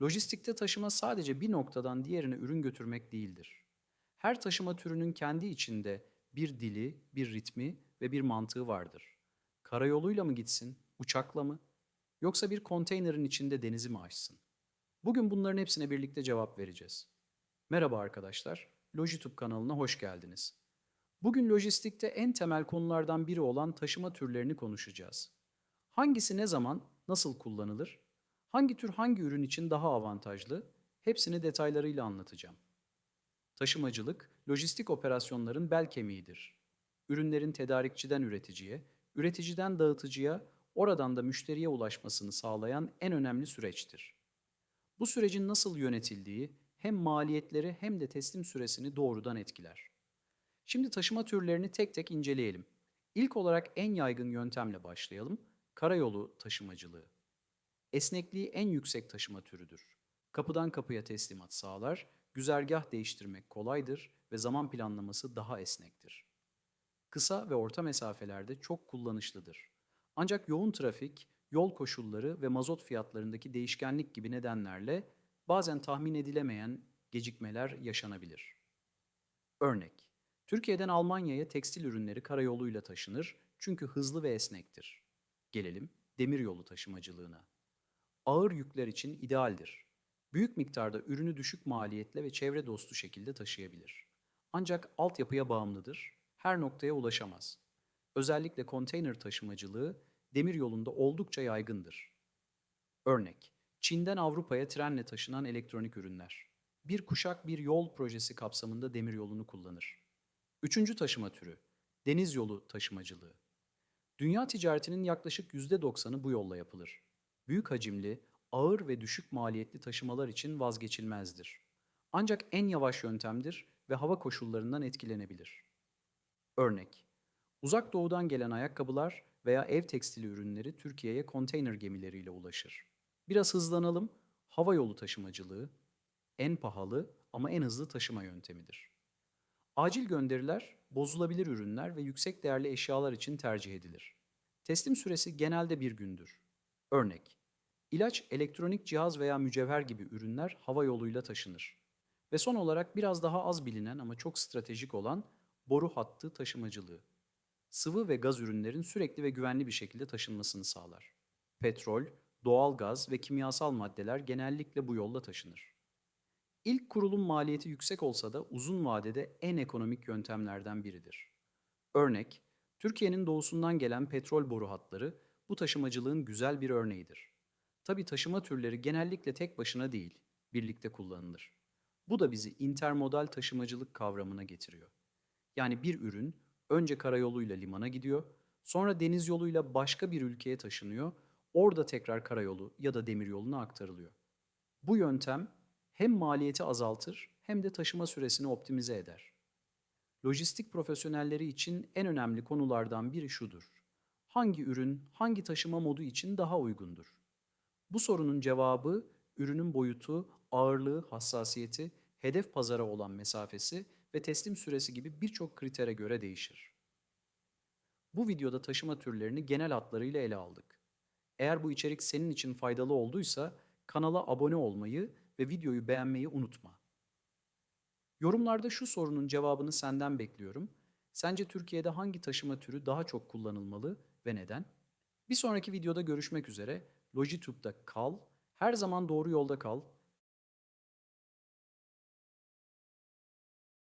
Lojistikte taşıma sadece bir noktadan diğerine ürün götürmek değildir. Her taşıma türünün kendi içinde bir dili, bir ritmi ve bir mantığı vardır. Karayoluyla mı gitsin, uçakla mı, yoksa bir konteynerin içinde denizi mi aşsın? Bugün bunların hepsine birlikte cevap vereceğiz. Merhaba arkadaşlar, Lojitube kanalına hoş geldiniz. Bugün lojistikte en temel konulardan biri olan taşıma türlerini konuşacağız. Hangisi ne zaman, nasıl kullanılır? Hangi tür hangi ürün için daha avantajlı? Hepsini detaylarıyla anlatacağım. Taşımacılık, lojistik operasyonların bel kemiğidir. Ürünlerin tedarikçiden üreticiye, üreticiden dağıtıcıya, oradan da müşteriye ulaşmasını sağlayan en önemli süreçtir. Bu sürecin nasıl yönetildiği hem maliyetleri hem de teslim süresini doğrudan etkiler. Şimdi taşıma türlerini tek tek inceleyelim. İlk olarak en yaygın yöntemle başlayalım. Karayolu taşımacılığı. Esnekliği en yüksek taşıma türüdür. Kapıdan kapıya teslimat sağlar, güzergah değiştirmek kolaydır ve zaman planlaması daha esnektir. Kısa ve orta mesafelerde çok kullanışlıdır. Ancak yoğun trafik, yol koşulları ve mazot fiyatlarındaki değişkenlik gibi nedenlerle bazen tahmin edilemeyen gecikmeler yaşanabilir. Örnek, Türkiye'den Almanya'ya tekstil ürünleri karayoluyla taşınır çünkü hızlı ve esnektir. Gelelim demiryolu taşımacılığına. Ağır yükler için idealdir. Büyük miktarda ürünü düşük maliyetle ve çevre dostu şekilde taşıyabilir. Ancak altyapıya bağımlıdır, her noktaya ulaşamaz. Özellikle konteyner taşımacılığı demiryolunda oldukça yaygındır. Örnek, Çin'den Avrupa'ya trenle taşınan elektronik ürünler. Bir kuşak bir yol projesi kapsamında demiryolunu kullanır. Üçüncü taşıma türü, deniz yolu taşımacılığı. Dünya ticaretinin yaklaşık %90'ı bu yolla yapılır. Büyük hacimli, ağır ve düşük maliyetli taşımalar için vazgeçilmezdir. Ancak en yavaş yöntemdir ve hava koşullarından etkilenebilir. Örnek, Uzak Doğu'dan gelen ayakkabılar veya ev tekstili ürünleri Türkiye'ye konteyner gemileriyle ulaşır. Biraz hızlanalım, hava yolu taşımacılığı en pahalı ama en hızlı taşıma yöntemidir. Acil gönderiler, bozulabilir ürünler ve yüksek değerli eşyalar için tercih edilir. Teslim süresi genelde bir gündür. Örnek, ilaç, elektronik cihaz veya mücevher gibi ürünler hava yoluyla taşınır. Ve son olarak biraz daha az bilinen ama çok stratejik olan boru hattı taşımacılığı. Sıvı ve gaz ürünlerin sürekli ve güvenli bir şekilde taşınmasını sağlar. Petrol, doğal gaz ve kimyasal maddeler genellikle bu yolla taşınır. İlk kurulum maliyeti yüksek olsa da uzun vadede en ekonomik yöntemlerden biridir. Örnek, Türkiye'nin doğusundan gelen petrol boru hatları bu taşımacılığın güzel bir örneğidir. Tabi taşıma türleri genellikle tek başına değil, birlikte kullanılır. Bu da bizi intermodal taşımacılık kavramına getiriyor. Yani bir ürün önce karayoluyla limana gidiyor, sonra deniz yoluyla başka bir ülkeye taşınıyor, orada tekrar karayolu ya da demiryoluna aktarılıyor. Bu yöntem hem maliyeti azaltır hem de taşıma süresini optimize eder. Lojistik profesyonelleri için en önemli konulardan biri şudur: hangi ürün, hangi taşıma modu için daha uygundur? Bu sorunun cevabı ürünün boyutu, ağırlığı, hassasiyeti, hedef pazara olan mesafesi ve teslim süresi gibi birçok kritere göre değişir. Bu videoda taşıma türlerini genel hatlarıyla ele aldık. Eğer bu içerik senin için faydalı olduysa kanala abone olmayı ve videoyu beğenmeyi unutma. Yorumlarda şu sorunun cevabını senden bekliyorum. Sence Türkiye'de hangi taşıma türü daha çok kullanılmalı ve neden? Bir sonraki videoda görüşmek üzere. Lojitube'da kal, her zaman doğru yolda kal.